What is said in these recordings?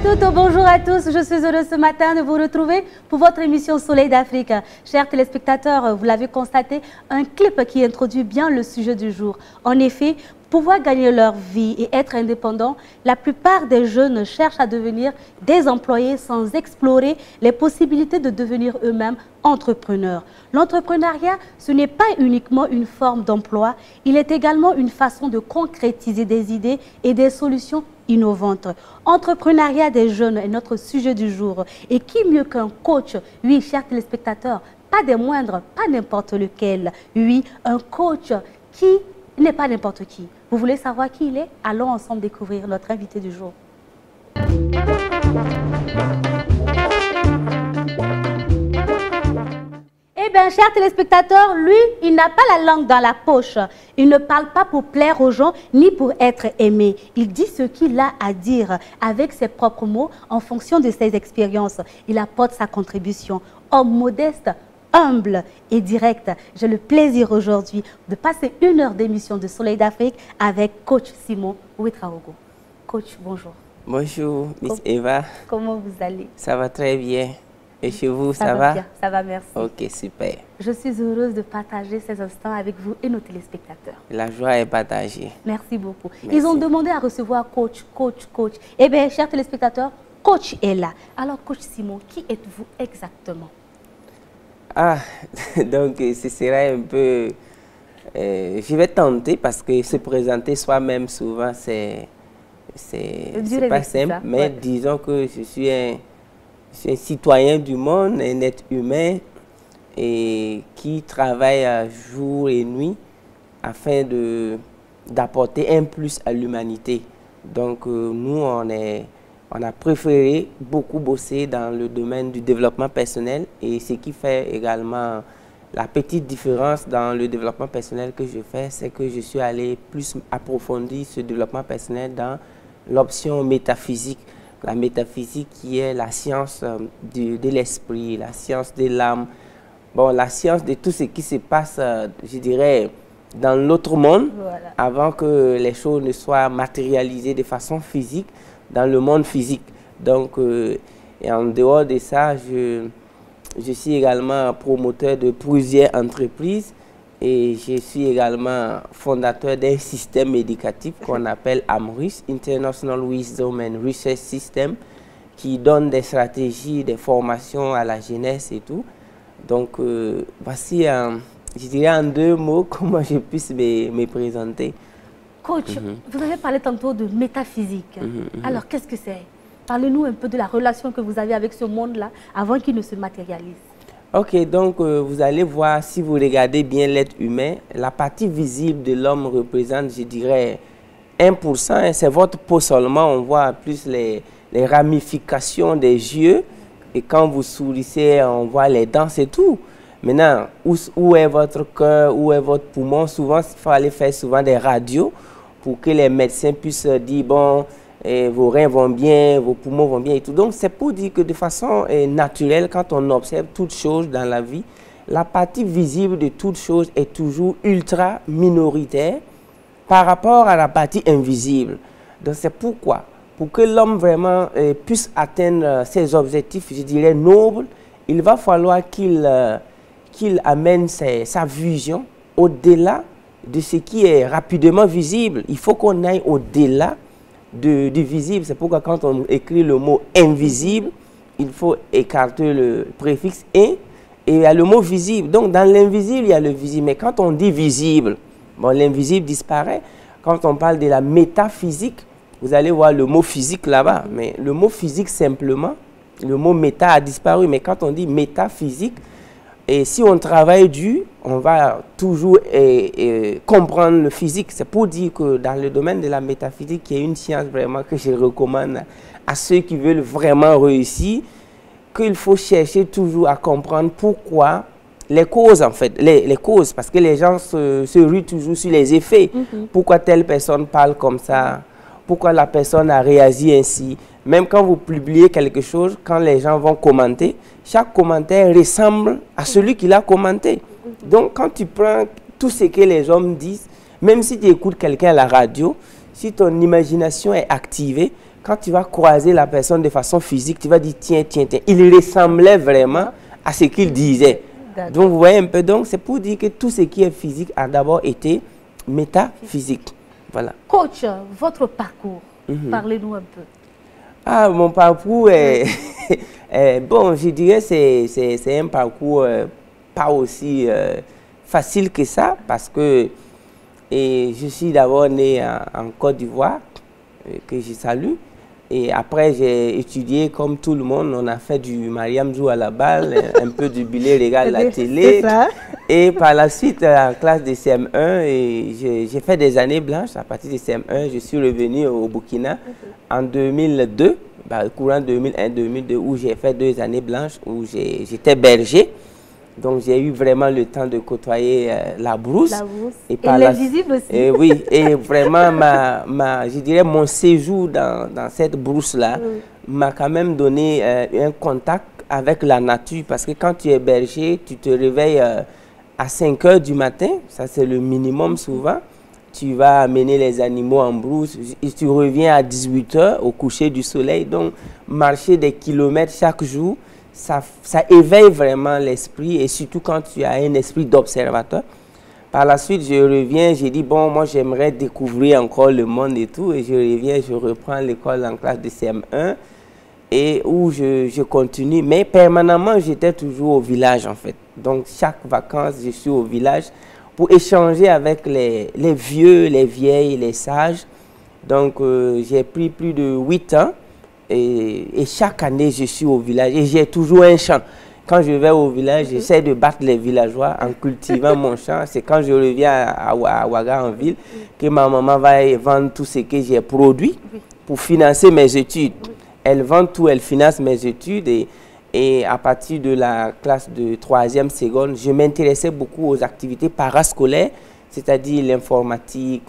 toutes, bonjour à tous. Je suis heureuse ce matin de vous retrouver pour votre émission Soleil d'Afrique. Chers téléspectateurs, vous l'avez constaté, un clip qui introduit bien le sujet du jour. En effet, pouvoir gagner leur vie et être indépendant, la plupart des jeunes cherchent à devenir des employés sans explorer les possibilités de devenir eux-mêmes entrepreneurs. L'entrepreneuriat, ce n'est pas uniquement une forme d'emploi, il est également une façon de concrétiser des idées et des solutions innovantes. Entrepreneuriat des jeunes est notre sujet du jour. Et qui mieux qu'un coach, oui, chers téléspectateurs, pas des moindres, pas n'importe lequel, oui, un coach qui n'est pas n'importe qui. Vous voulez savoir qui il est? Allons ensemble découvrir notre invité du jour. Eh bien, chers téléspectateurs, lui, il n'a pas la langue dans la poche. Il ne parle pas pour plaire aux gens, ni pour être aimé. Il dit ce qu'il a à dire avec ses propres mots en fonction de ses expériences. Il apporte sa contribution. Homme modeste, humble et direct. J'ai le plaisir aujourd'hui de passer 1 heure d'émission de Soleil d'Afrique avec Coach Simon Ouetraogo. Coach, bonjour. Bonjour, Miss Eva. Comment vous allez? Ça va très bien. Et chez vous, ça va? Bien. Ça va, merci. Ok, super. Je suis heureuse de partager ces instants avec vous et nos téléspectateurs. La joie est partagée. Merci beaucoup. Merci. Ils ont demandé à recevoir coach. Eh bien, chers téléspectateurs, coach est là. Alors, coach Simon, qui êtes-vous exactement? Ah, donc ce serait un peu... je vais tenter parce que se présenter soi-même souvent, c'est pas simple. Ça. Mais ouais. disons que je suis un citoyen du monde, un être humain et qui travaille jour et nuit afin d'apporter un plus à l'humanité. Donc nous, on a préféré beaucoup bosser dans le domaine du développement personnel et ce qui fait également la petite différence dans le développement personnel que je fais, c'est que je suis allé plus approfondir ce développement personnel dans l'option métaphysique. La métaphysique qui est la science de l'esprit, la science de l'âme, bon, la science de tout ce qui se passe, je dirais, dans l'autre monde, Voilà. avant que les choses ne soient matérialisées de façon physique dans le monde physique. Donc, et en dehors de ça, je suis également promoteur de plusieurs entreprises et je suis également fondateur d'un système éducatif qu'on appelle AMRUS, International Wisdom and Research System, qui donne des stratégies, des formations à la jeunesse et tout. Donc, voici, je dirais en 2 mots, comment je puisse me présenter. Coach, vous avez parlé tantôt de métaphysique. Alors, qu'est-ce que c'est? Parlez-nous un peu de la relation que vous avez avec ce monde-là avant qu'il ne se matérialise. Ok, donc vous allez voir, si vous regardez bien l'être humain, la partie visible de l'homme représente, je dirais, 1%. C'est votre peau seulement, on voit plus les ramifications des yeux. Et quand vous sourissez, on voit les dents, c'est tout. Maintenant, où est votre cœur, où est votre poumon? Souvent, il faut aller faire souvent des radios pour que les médecins puissent dire, bon, vos reins vont bien, vos poumons vont bien et tout. Donc, c'est pour dire que de façon naturelle, quand on observe toutes choses dans la vie, la partie visible de toutes choses est toujours ultra minoritaire par rapport à la partie invisible. Donc, c'est pourquoi, pour que l'homme vraiment puisse atteindre ses objectifs, je dirais, nobles, il va falloir qu'il amène sa vision au-delà de ce qui est rapidement visible. Il faut qu'on aille au-delà du visible. C'est pourquoi quand on écrit le mot invisible, il faut écarter le préfixe « in » et il y a le mot visible. Donc dans l'invisible, il y a le visible. Mais quand on dit visible, bon, l'invisible disparaît. Quand on parle de la métaphysique, vous allez voir le mot physique là-bas. Mais le mot physique simplement, le mot méta a disparu. Mais quand on dit métaphysique, et si on travaille dur, on va toujours comprendre le physique. C'est pour dire que dans le domaine de la métaphysique, il y a une science vraiment que je recommande à ceux qui veulent vraiment réussir, qu'il faut chercher toujours à comprendre pourquoi, les causes en fait, les causes, parce que les gens se ruent toujours sur les effets. Pourquoi telle personne parle comme ça? Pourquoi la personne a réagi ainsi? Même quand vous publiez quelque chose, quand les gens vont commenter, chaque commentaire ressemble à celui qui l'a commenté. Donc, quand tu prends tout ce que les hommes disent, même si tu écoutes quelqu'un à la radio, si ton imagination est activée, quand tu vas croiser la personne de façon physique, tu vas dire tiens, tiens, tiens. Il ressemblait vraiment à ce qu'il disait. Donc, vous voyez un peu, donc c'est pour dire que tout ce qui est physique a d'abord été métaphysique. Voilà. Coach, votre parcours, parlez-nous un peu. Ah, mon parcours est... bon, je dirais que c'est un parcours pas aussi facile que ça, parce que je suis d'abord né en Côte d'Ivoire, que je salue. Et après, j'ai étudié comme tout le monde. On a fait du Mariam joue à la balle, un peu du billet régal à la télé. Et par la suite, en classe de CM1, j'ai fait des années blanches. À partir de CM1, je suis revenu au Burkina en 2002, courant 2001-2002, où j'ai fait 2 années blanches, où j'étais berger. Donc, j'ai eu vraiment le temps de côtoyer la brousse. La brousse. Et l'invisible aussi. Oui, et vraiment, je dirais, mon séjour dans cette brousse-là m'a quand même donné un contact avec la nature. Parce que quand tu es berger, tu te réveilles à 5 h du matin. Ça, c'est le minimum souvent. Tu vas amener les animaux en brousse. Et tu reviens à 18 h au coucher du soleil. Donc, marcher des kilomètres chaque jour, ça éveille vraiment l'esprit, et surtout quand tu as un esprit d'observateur. Par la suite, je reviens, j'ai dit, bon, moi j'aimerais découvrir encore le monde et tout, et je reviens, je reprends l'école en classe de CM1, et où je continue, mais permanemment, j'étais toujours au village en fait. Donc, chaque vacances, je suis au village pour échanger avec les vieux, les vieilles, les sages. Donc, j'ai pris plus de 8 ans. Et chaque année, je suis au village et j'ai toujours un champ. Quand je vais au village, j'essaie de battre les villageois en cultivant mon champ. C'est quand je reviens à Ouaga en ville que ma maman va vendre tout ce que j'ai produit pour financer mes études. Elle vend tout, elle finance mes études. Et à partir de la classe de 3e seconde, je m'intéressais beaucoup aux activités parascolaires, c'est-à-dire l'informatique,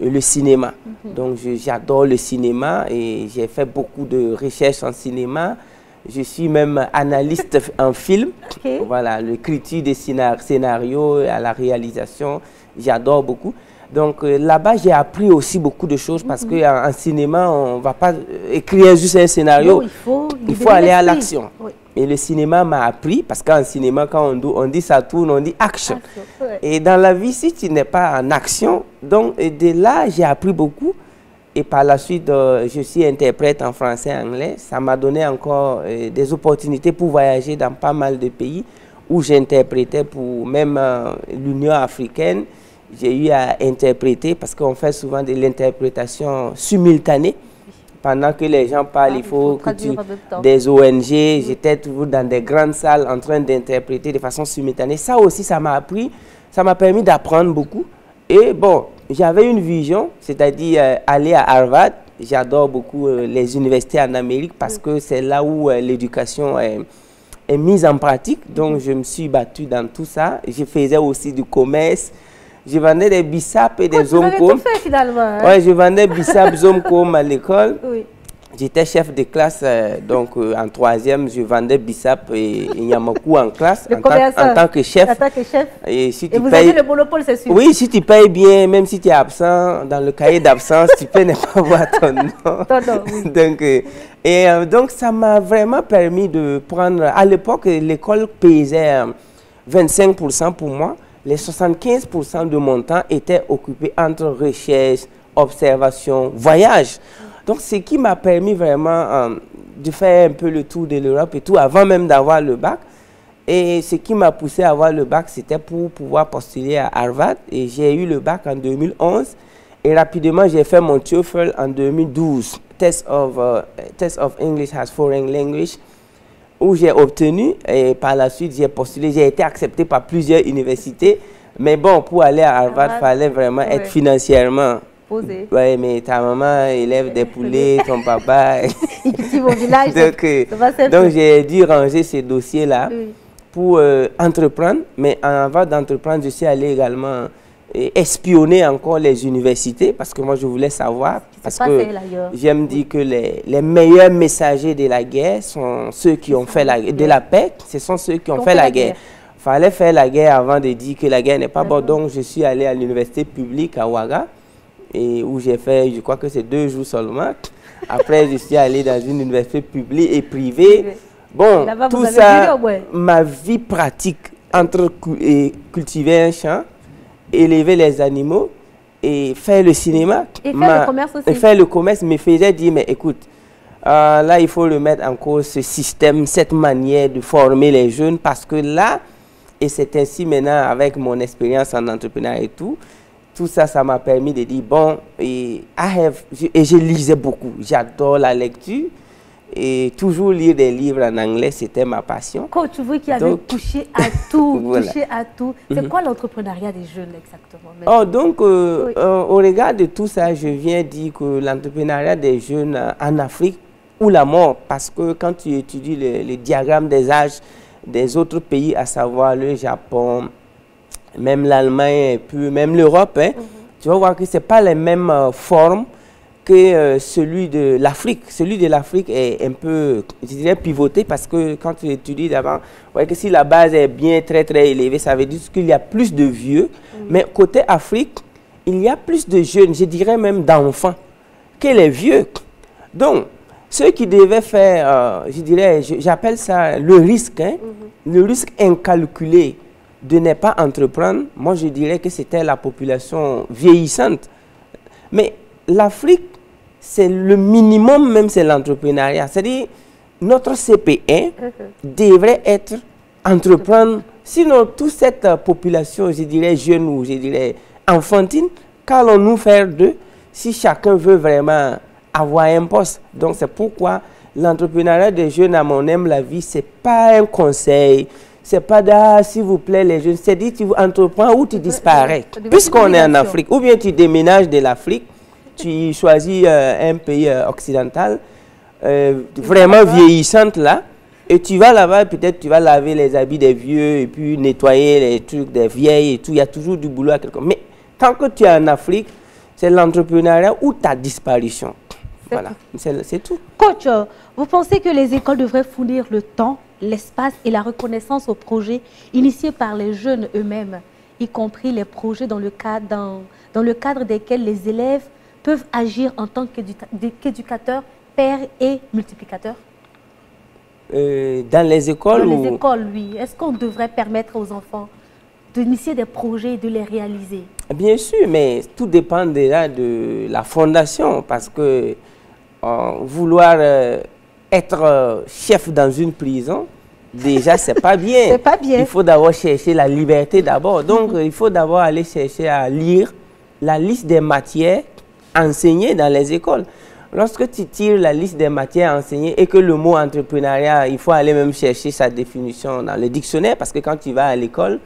le cinéma. Donc, j'adore le cinéma et j'ai fait beaucoup de recherches en cinéma. Je suis même analyste en film. Voilà, l'écriture des scénarios, à la réalisation, j'adore beaucoup. Donc, là-bas, j'ai appris aussi beaucoup de choses parce qu'en cinéma, on ne va pas écrire juste un scénario. Non, il faut aller à l'action. Et le cinéma m'a appris, parce qu'en cinéma, quand on dit ça tourne, on dit action. Et dans la vie, si tu n'es pas en action, donc de là, j'ai appris beaucoup. Et par la suite, je suis interprète en français et anglais. Ça m'a donné encore des opportunités pour voyager dans pas mal de pays où j'interprétais pour même l'Union africaine. J'ai eu à interpréter parce qu'on fait souvent de l'interprétation simultanée. Pendant que les gens parlent, il faut que des ONG, j'étais toujours dans des grandes salles en train d'interpréter de façon simultanée. Ça aussi, ça m'a appris, ça m'a permis d'apprendre beaucoup. Et bon, j'avais une vision, c'est-à-dire aller à Harvard. J'adore beaucoup les universités en Amérique parce que c'est là où l'éducation est mise en pratique. Donc, je me suis battu dans tout ça. Je faisais aussi du commerce. Je vendais des bissap et des omkom. Ouais, je vendais bissap, omkom à l'école. J'étais chef de classe, donc en 3e, je vendais bissap et Nyamakou en classe, en tant que chef. Et si tu avez le monopole, c'est sûr. Oui, si tu payes bien, même si tu es absent, dans le cahier d'absence, tu peux ne pas voir ton nom. Donc, ça m'a vraiment permis de prendre... À l'époque, l'école pesait 25% pour moi. Les 75% de mon temps étaient occupés entre recherche, observation, voyage. Donc, ce qui m'a permis vraiment de faire un peu le tour de l'Europe et tout, avant même d'avoir le bac. Et ce qui m'a poussé à avoir le bac, c'était pour pouvoir postuler à Harvard. Et j'ai eu le bac en 2011. Et rapidement, j'ai fait mon TOEFL en 2012, Test of English as Foreign Language, où j'ai obtenu, et par la suite, j'ai postulé, j'ai été accepté par plusieurs universités. Mais bon, pour aller à Harvard, il fallait vraiment être financièrement posé. Oui, mais ta maman élève des poulets, ton papa... Il cultive au village. Donc j'ai dû ranger ces dossiers-là pour entreprendre. Mais avant d'entreprendre, je suis allé également espionner encore les universités parce que moi, je voulais savoir. Parce que j'aime dire que les meilleurs messagers de la guerre sont ceux qui ont fait la paix. Ce sont ceux qui ont fait la guerre. Il fallait faire la guerre avant de dire que la guerre n'est pas bonne. Donc, je suis allé à l'université publique à Ouaga, et où j'ai fait, je crois que c'est 2 jours seulement. Après, je suis allé dans une université publique et privée. Bon, tout ça, ma vie pratique entre cultiver un champ, élever les animaux et faire le cinéma. Et faire le commerce aussi. Et faire le commerce me faisait dire, mais écoute, là, il faut remettre en cause ce système, cette manière de former les jeunes, parce que là, et c'est ainsi maintenant avec mon expérience en entrepreneuriat et tout ça, ça m'a permis de dire, bon, et je lisais beaucoup, j'adore la lecture, et toujours lire des livres en anglais, c'était ma passion. Coach, tu vois qu'il avait touché à tout, voilà. Touché à tout. C'est quoi l'entrepreneuriat des jeunes exactement? Oh, donc, au regard de tout ça, je viens dire que l'entrepreneuriat des jeunes en Afrique, ou la mort, parce que quand tu étudies le diagramme des âges des autres pays, à savoir le Japon, même l'Allemagne, puis même l'Europe, hein, tu vas voir que ce n'est pas les mêmes formes que celui de l'Afrique. Celui de l'Afrique est un peu, je dirais, pivoté, parce que quand tu étudies d'avant, vous voyez que si la base est bien très élevée, ça veut dire qu'il y a plus de vieux. Mais côté Afrique, il y a plus de jeunes, je dirais même d'enfants, que les vieux. Donc, ceux qui devaient faire, je dirais, j'appelle ça le risque, hein, le risque incalculé de ne pas entreprendre, moi je dirais que c'était la population vieillissante. Mais l'Afrique, c'est le minimum même, c'est l'entrepreneuriat. C'est-à-dire, notre CP1 devrait être entreprendre. Sinon, toute cette population, je dirais jeune ou je dirais enfantine, qu'allons-nous faire d'eux si chacun veut vraiment avoir un poste? Donc, c'est pourquoi l'entrepreneuriat des jeunes, à mon humble avis, ce n'est pas un conseil. C'est pas s'il vous plaît, les jeunes. C'est dit, tu entreprends ou tu disparais. Puisqu'on est en Afrique, ou bien tu déménages de l'Afrique, tu choisis un pays occidental, vraiment vieillissante là, et tu vas là-bas, peut-être tu vas laver les habits des vieux, et puis nettoyer les trucs des vieilles et tout. Il y a toujours du boulot à quelqu'un. Mais tant que tu es en Afrique, c'est l'entrepreneuriat ou ta disparition. Voilà, c'est tout. Coach, vous pensez que les écoles devraient fournir le temps, l'espace et la reconnaissance aux projets initiés par les jeunes eux-mêmes, y compris les projets dans le cadre desquels les élèves peuvent agir en tant qu'éducateurs, pères et multiplicateurs? Dans les écoles? Dans les écoles, oui. Est-ce qu'on devrait permettre aux enfants d'initier des projets et de les réaliser? Bien sûr, mais tout dépend déjà de la fondation, parce que vouloir être chef dans une prison, déjà, c'est pas bien. C'est pas bien. Il faut d'abord chercher la liberté d'abord. Donc, il faut d'abord aller chercher à lire la liste des matières enseignées dans les écoles. Lorsque tu tires la liste des matières enseignées et que le mot entrepreneuriat, il faut aller même chercher sa définition dans le dictionnaire, parce que quand tu vas à l'école,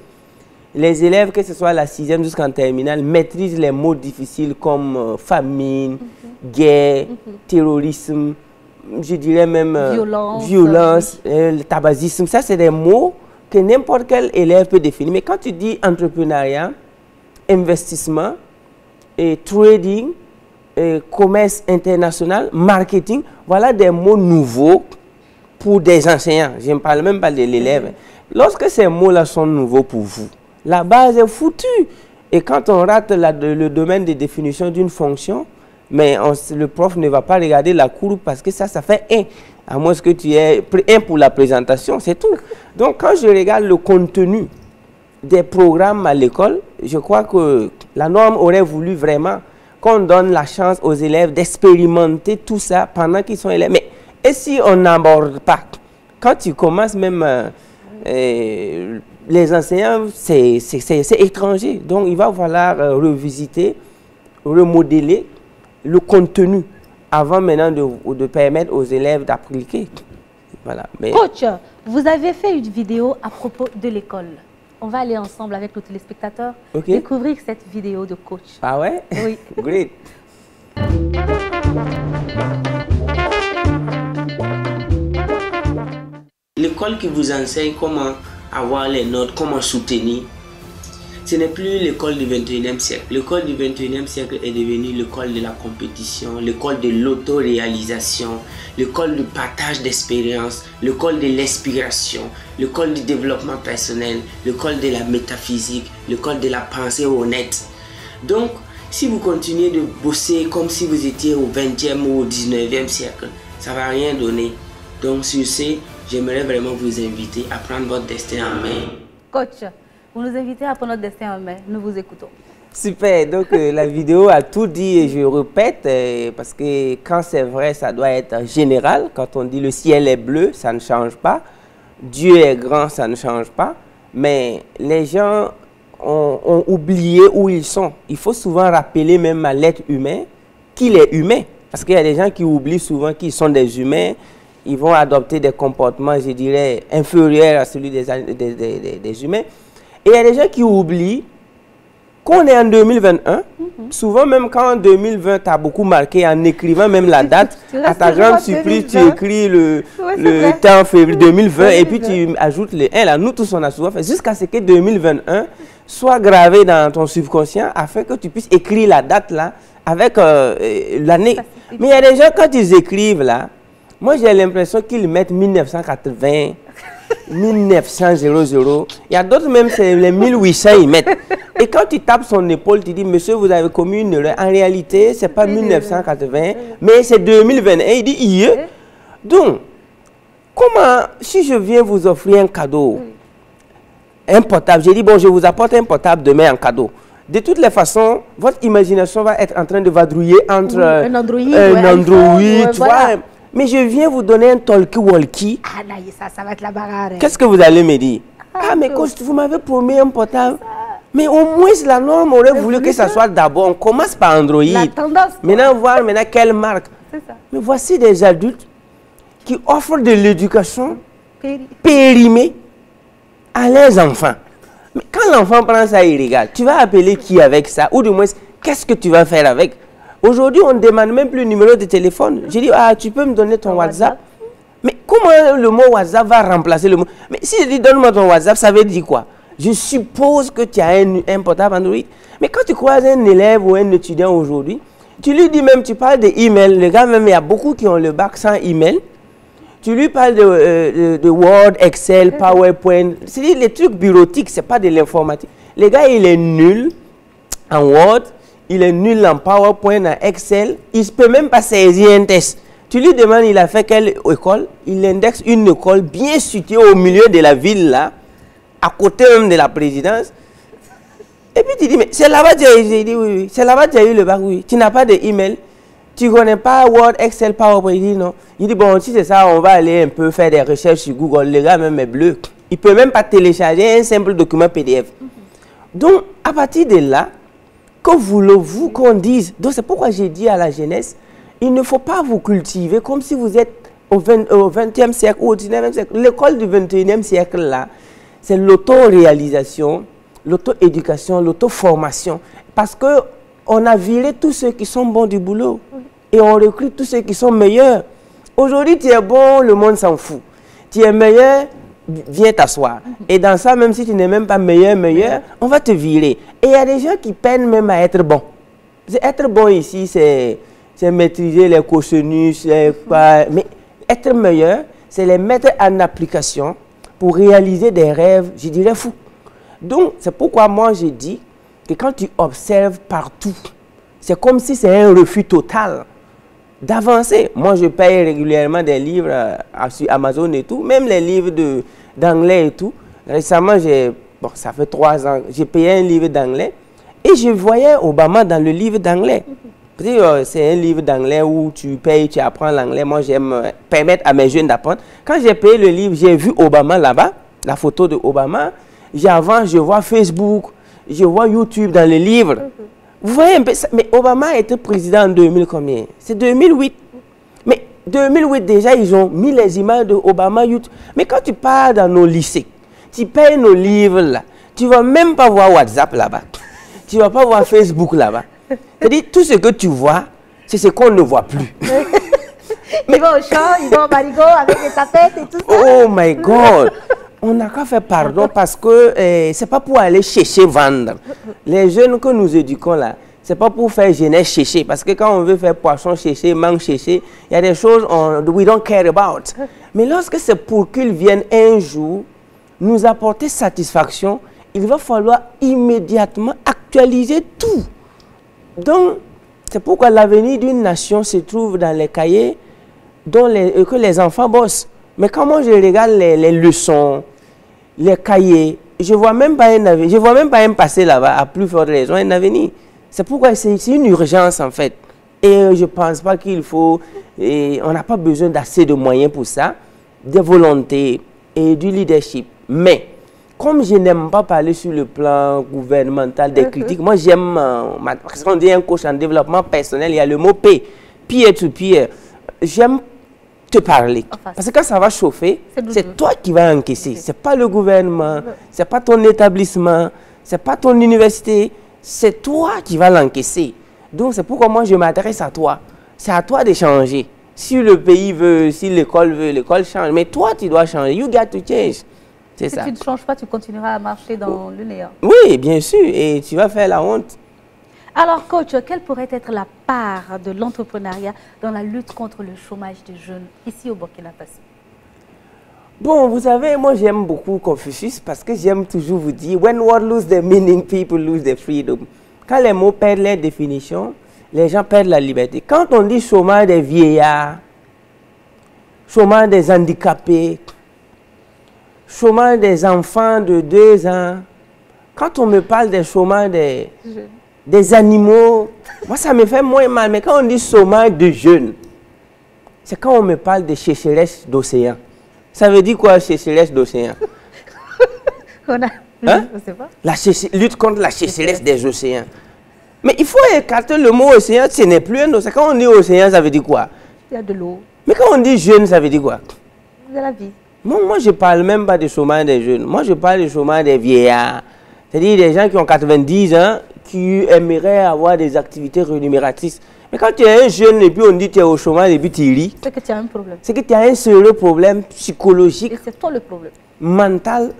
les élèves, que ce soit la 6e jusqu'en terminale, maîtrisent les mots difficiles comme famine, guerre, terrorisme, je dirais même violence, le tabagisme. Ça, c'est des mots que n'importe quel élève peut définir. Mais quand tu dis entrepreneuriat, investissement, et trading, et commerce international, marketing, voilà des mots nouveaux pour des enseignants. Je ne parle même pas de l'élève. Lorsque ces mots-là sont nouveaux pour vous, la base est foutue. Et quand on rate le domaine de définition d'une fonction, mais le prof ne va pas regarder la courbe parce que ça fait 1. À moins que tu aies 1 pour la présentation, c'est tout. Donc, quand je regarde le contenu des programmes à l'école, je crois que la norme aurait voulu vraiment qu'on donne la chance aux élèves d'expérimenter tout ça pendant qu'ils sont élèves. Mais et si on n'aborde pas? Quand tu commences même, les enseignants, c'est étranger. Donc, il va falloir revisiter, remodeler le contenu avant maintenant de permettre aux élèves d'appliquer. Voilà. Mais... Coach, vous avez fait une vidéo à propos de l'école. On va aller ensemble avec nos téléspectateurs découvrir cette vidéo de coach. Ah ouais? Oui. Great. L'école qui vous enseigne comment avoir les notes, comment soutenir, ce n'est plus l'école du 21e siècle. L'école du 21e siècle est devenue l'école de la compétition, l'école de l'autoréalisation, l'école du partage d'expérience, l'école de l'inspiration, l'école du développement personnel, l'école de la métaphysique, l'école de la pensée honnête. Donc, Si vous continuez de bosser comme si vous étiez au 20e ou au 19e siècle, ça ne va rien donner. Donc sur ce, j'aimerais vraiment vous inviter à prendre votre destin en main. Coach, vous nous invitez à prendre notre destin en main. Nous vous écoutons. Super, donc la vidéo a tout dit et je répète parce que quand c'est vrai, ça doit être général. Quand on dit le ciel est bleu, ça ne change pas. Dieu est grand, ça ne change pas. Mais les gens ont oublié où ils sont. Il faut souvent rappeler même à l'être humain qu'il est humain. Parce qu'il y a des gens qui oublient souvent qu'ils sont des humains. Ils vont adopter des comportements, je dirais, inférieurs à celui des humains. Et il y a des gens qui oublient qu'on est en 2021, souvent même quand en 2020, tu as beaucoup marqué en écrivant même la date, à ta grande surprise, tu écris le temps février 2020 et puis tu ajoutes le 1. Là, nous tous, on a souvent fait jusqu'à ce que 2021 soit gravé dans ton subconscient afin que tu puisses écrire la date là avec l'année. Mais il y a des gens, quand ils écrivent là, moi j'ai l'impression qu'ils mettent 1980, 1900, 00. Il y a d'autres même, c'est les 1800 ils mettent. Et quand tu tapes son épaule, tu dis, monsieur, vous avez commis une erreur. En réalité, ce n'est pas 1980, mais c'est 2021. Il dit, yeah. Donc, comment, si je viens vous offrir un cadeau, un portable, j'ai dit, bon, je vous apporte un portable demain en cadeau. De toutes les façons, votre imagination va être en train de vadrouiller entre un Android, tu vois. Mais je viens vous donner un talkie-walkie. Ah, là, ça va être la bagarre. Qu'est-ce que vous allez me dire? Ah, mais coach, vous m'avez promis un portable. Mais au moins, la norme aurait voulu que ça soit d'abord. On commence par Android. La tendance. Maintenant, voir quelle marque. C'est ça. Mais voici des adultes qui offrent de l'éducation périmée à leurs enfants. Mais quand l'enfant prend ça, il regarde. Tu vas appeler qui avec ça? Ou du moins, qu'est-ce que tu vas faire avec? Aujourd'hui, on ne demande même plus le numéro de téléphone. J'ai dit, ah, tu peux me donner ton WhatsApp? Mais comment le mot WhatsApp va remplacer le mot? Mais si je dis, donne-moi ton WhatsApp, ça veut dire quoi? Je suppose que tu as un portable Android. Mais quand tu croises un élève ou un étudiant aujourd'hui, tu lui dis même, tu parles de email. Le gars même, il y a beaucoup qui ont le bac sans email. Tu lui parles de Word, Excel, PowerPoint. C'est les trucs bureautiques, ce n'est pas de l'informatique. Le gars, il est nul en Word. Il est nul en PowerPoint, en Excel. Il ne peut même pas saisir un test. Tu lui demandes, il a fait quelle école? Il indexe une école bien située au milieu de la ville, là, à côté même de la présidence. Et puis tu dis, mais c'est là-bas que tu as eu, j'ai dit, oui. C'est là-bas que tu as eu le bac, oui. Tu n'as pas d'email. Tu ne connais pas Word, Excel, PowerPoint. Il dit, non. Il dit, bon, si c'est ça, on va aller un peu faire des recherches sur Google. Le gars même est bleu. Il ne peut même pas télécharger un simple document PDF. Donc, à partir de là, que voulez-vous qu'on dise? Donc, c'est pourquoi j'ai dit à la jeunesse, il ne faut pas vous cultiver comme si vous êtes au 20e siècle ou au 19e siècle. L'école du 21e siècle, là, c'est l'auto-réalisation, l'auto-éducation, l'auto-formation. Parce qu'on a viré tous ceux qui sont bons du boulot et on recrute tous ceux qui sont meilleurs. Aujourd'hui, tu es bon, le monde s'en fout. Tu es meilleur, viens t'asseoir. Et dans ça, même si tu n'es même pas meilleur, on va te virer. Et il y a des gens qui peinent même à être bons. Être bon ici, c'est maîtriser les cosinus, mais être meilleur, c'est les mettre en application pour réaliser des rêves, je dirais, fous. Donc, c'est pourquoi moi, j'ai dit que quand tu observes partout, c'est comme si c'est un refus total d'avancer. Moi, je paye régulièrement des livres sur Amazon et tout, même les livres d'anglais et tout. Récemment, bon, ça fait 3 ans, j'ai payé un livre d'anglais et je voyais Obama dans le livre d'anglais. C'est un livre d'anglais où tu payes, tu apprends l'anglais. Moi, j'aime permettre à mes jeunes d'apprendre. Quand j'ai payé le livre, j'ai vu Obama là-bas, la photo de Obama. Avant, je vois Facebook, je vois YouTube dans le livre. Vous voyez un peu ça? Mais Obama a été président en 2000 combien? C'est 2008. Mais 2008 déjà, ils ont mis les images de Obama YouTube. Mais quand tu pars dans nos lycées, tu payes nos livres là, tu ne vas même pas voir WhatsApp là-bas. Tu ne vas pas voir Facebook là-bas. C'est-à-dire, tout ce que tu vois, c'est ce qu'on ne voit plus. Ils vont au champ, ils vont au marigot avec les tapettes et tout ça. Oh my God! On n'a qu'à faire pardon parce que ce n'est pas pour aller chercher vendre. Les jeunes que nous éduquons là, ce n'est pas pour faire jeunesse chercher. Parce que quand on veut faire poisson chercher, mangue chercher, il y a des choses we don't care about. Mais lorsque c'est pour qu'ils viennent un jour nous apporter satisfaction, il va falloir immédiatement actualiser tout. Donc, c'est pourquoi l'avenir d'une nation se trouve dans les cahiers que les enfants bossent. Mais quand moi je regarde les leçons, les cahiers, je ne vois même pas un avenir, je vois même pas un passé là-bas, à plus forte raison, un avenir. C'est pourquoi c'est une urgence en fait. Et je ne pense pas qu'il faut, on n'a pas besoin d'assez de moyens pour ça, de volonté et du leadership. Mais, comme je n'aime pas parler sur le plan gouvernemental des critiques, moi j'aime, parce qu'on dit un coach en développement personnel, il y a le mot P, peer to peer. J'aime te parler. Parce que quand ça va chauffer, c'est toi qui vas encaisser. Ce n'est pas le gouvernement, ce n'est pas ton établissement, ce n'est pas ton université, c'est toi qui vas l'encaisser. Donc c'est pourquoi moi je m'adresse à toi. C'est à toi de changer. Si le pays veut, si l'école veut, l'école change. Mais toi tu dois changer. You got to change. C'est ça. Si tu ne changes pas, tu continueras à marcher dans le néant. Oui, bien sûr. Et tu vas faire la honte. Alors, coach, quelle pourrait être la part de l'entrepreneuriat dans la lutte contre le chômage des jeunes ici au Burkina Faso? Bon, vous savez, moi j'aime beaucoup Confucius parce que j'aime toujours vous dire « When words lose their meaning, people lose their freedom ». Quand les mots perdent leur définition, les gens perdent la liberté. Quand on dit chômage des vieillards, chômage des handicapés, chômage des enfants de 2 ans, quand on me parle des chômage des animaux, moi ça me fait moins mal. Mais quand on dit chômage de jeunes, c'est quand on me parle de sécheresse d'océan. Ça veut dire quoi, sécheresse d'océan? Hein? Je sais pas. La lutte contre la sécheresse des océans. Mais il faut écarter le mot océan, ce n'est plus un océan. Quand on dit océan, ça veut dire quoi? Il y a de l'eau. Mais quand on dit jeune, ça veut dire quoi? De la vie. Moi, je ne parle même pas de chômage des jeunes. Moi, je parle de chômage des vieillards. C'est-à-dire des gens qui ont 90 ans, qui aimeraient avoir des activités rémunératrices. Mais quand tu es un jeune et puis on dit que tu es au chômage et puis tu ris, c'est que tu as un problème. C'est que tu as un sérieux problème psychologique, et c'est toi le problème, mental,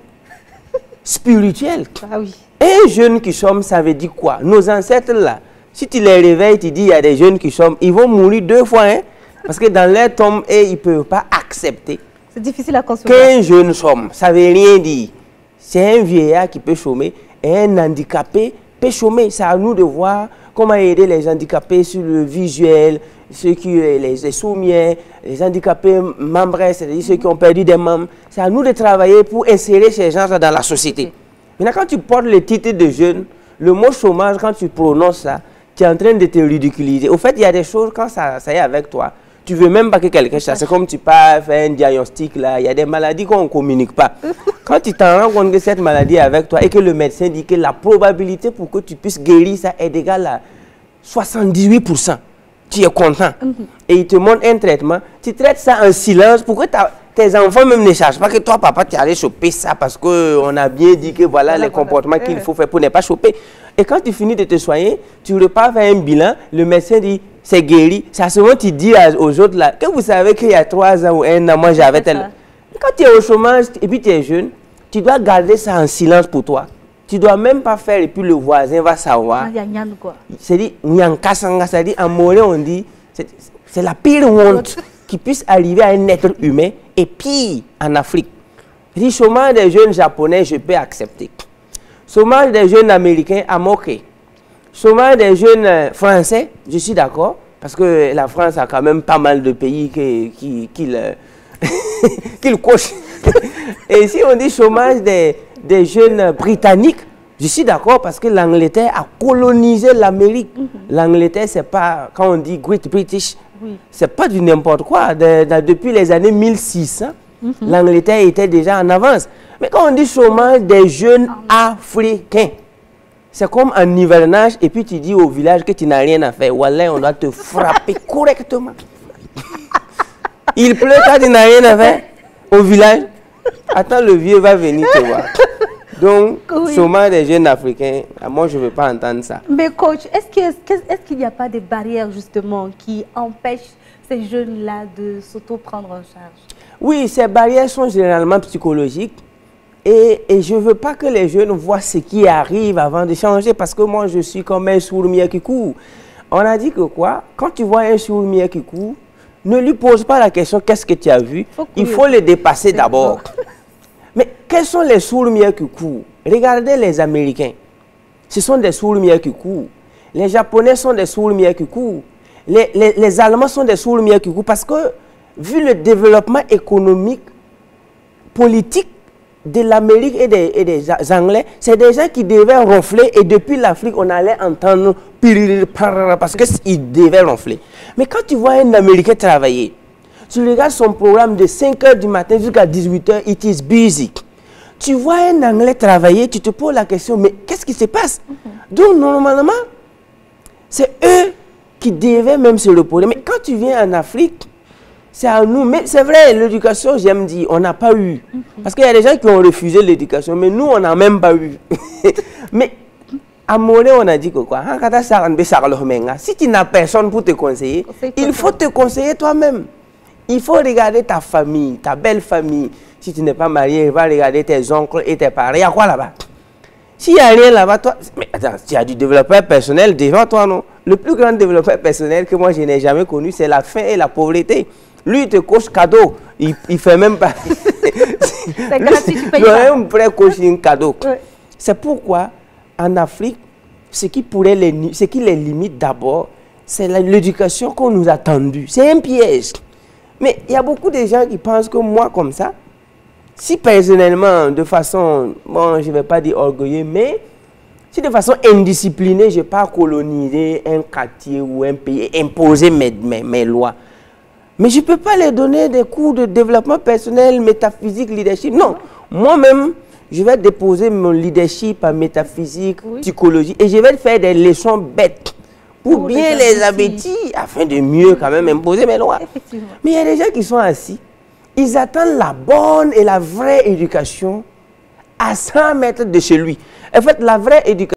spirituel. Ah oui. Un jeune qui somme, ça veut dire quoi? Nos ancêtres là, si tu les réveilles, tu dis il y a des jeunes qui somment, ils vont mourir 2 fois, hein? Parce que dans leur tombe, ils ne peuvent pas accepter. C'est difficile à concevoir. Qu'un jeune somme, ça ne veut rien dire. C'est un vieillard qui peut chômer et un handicapé peut chômer. C'est à nous de voir comment aider les handicapés sur le visuel, ceux qui les sourds-muets, les handicapés membres, c'est-à-dire ceux qui ont perdu des membres. C'est à nous de travailler pour insérer ces gens dans la société. Maintenant, quand tu portes le titre de jeune, le mot chômage, quand tu prononces ça, tu es en train de te ridiculiser. Au fait, il y a des choses, quand ça est avec toi, tu ne veux même pas que quelqu'un sache. C'est comme tu pars faire un diagnostic, là. Il y a des maladies qu'on ne communique pas. Quand tu t'en rends compte que cette maladie est avec toi et que le médecin dit que la probabilité pour que tu puisses guérir ça est égale à 78%, tu es content. Et il te montre un traitement. Tu traites ça en silence pour que tes enfants même ne sachent pas que toi, papa, tu allais choper ça parce qu'on a bien dit que voilà les comportements qu'il faut faire pour ne pas choper. Et quand tu finis de te soigner, tu repars faire un bilan, le médecin dit c'est guéri. C'est à ce moment que tu dis aux autres là, que vous savez qu'il y a 3 ans ou 1 an, moi j'avais tel. Quand tu es au chômage et puis tu es jeune, tu dois garder ça en silence pour toi. Tu ne dois même pas faire et puis le voisin va savoir. C'est-à-dire, c'est-à-dire en Moré on dit, c'est la pire honte qui puisse arriver à un être humain et pire en Afrique. Le chômage des jeunes japonais, je peux accepter. Chômage des jeunes américains, à moquer. Chômage des jeunes français, je suis d'accord, parce que la France a quand même pas mal de pays qui le cochent. Et si on dit chômage des jeunes britanniques, je suis d'accord parce que l'Angleterre a colonisé l'Amérique. L'Angleterre, c'est pas, quand on dit Great British, c'est pas du n'importe quoi. Depuis les années 1600, l'Angleterre était déjà en avance. Mais quand on dit chômage des jeunes africains, c'est comme en hivernage et puis tu dis au village que tu n'as rien à faire. Wallah, on doit te frapper correctement. Il pleut quand tu n'as rien à faire au village. Attends, le vieux va venir te voir. Donc, chômage des jeunes africains, moi je ne veux pas entendre ça. Mais coach, est-ce qu'il n'y a pas des barrières justement qui empêchent ces jeunes-là de s'auto-prendre en charge? Oui, ces barrières sont généralement psychologiques. Et je ne veux pas que les jeunes voient ce qui arrive avant de changer parce que moi je suis comme un sourd-muet qui court. On a dit que quoi? Quand tu vois un sourd-muet qui court, ne lui pose pas la question qu'est-ce que tu as vu. Il faut le dépasser d'abord. Mais quels sont les sourds-muets qui courent? Regardez les Américains. Ce sont des sourds-muets qui courent. Les Japonais sont des sourds-miens qui courent. Les Allemands sont des sourds-miens qui courent parce que, vu le développement économique, politique de l'Amérique et des Anglais, c'est des gens qui devaient ronfler et depuis l'Afrique, on allait entendre parce qu'ils devaient ronfler. Mais quand tu vois un Américain travailler, tu regardes son programme de 5 h du matin jusqu'à 18 h, it is busy. Tu vois un Anglais travailler, tu te poses la question, mais qu'est-ce qui se passe? Donc, normalement, c'est eux qui devaient même se reposer. Mais quand tu viens en Afrique, c'est à nous. Mais c'est vrai, l'éducation, j'aime dire, on n'a pas eu. Parce qu'il y a des gens qui ont refusé l'éducation, mais nous, on n'a même pas eu. Mais à Morée, on a dit que quoi? Si tu n'as personne pour te conseiller, il faut te conseiller toi-même. Il faut regarder ta famille, ta belle famille. Si tu n'es pas marié, va regarder tes oncles et tes parents. Il y a quoi là-bas? S'il n'y a rien là-bas, toi... Mais attends, tu as du développeur personnel devant toi, non? Le plus grand développeur personnel que moi je n'ai jamais connu, c'est la faim et la pauvreté. Lui, il te coche cadeau. Il ne fait même pas... C'est gratuit, tu payes pas. Il pourrait cocher un cadeau. Ouais. C'est pourquoi, en Afrique, ce qui les limite d'abord, c'est l'éducation qu'on nous a tendue. C'est un piège. Mais il y a beaucoup de gens qui pensent que moi, comme ça, si personnellement, de façon, bon, je ne vais pas dire orgueilleux, mais si de façon indisciplinée, je n'ai pas colonisé un quartier ou un pays, imposer mes lois, mais je ne peux pas leur donner des cours de développement personnel, métaphysique, leadership. Non, moi-même, je vais déposer mon leadership en métaphysique, psychologie, et je vais faire des leçons bêtes pour bien les abêtir, afin de mieux quand même imposer mes lois. Mais il y a des gens qui sont assis, ils attendent la bonne et la vraie éducation à 100 mètres de chez lui. En fait, la vraie éducation,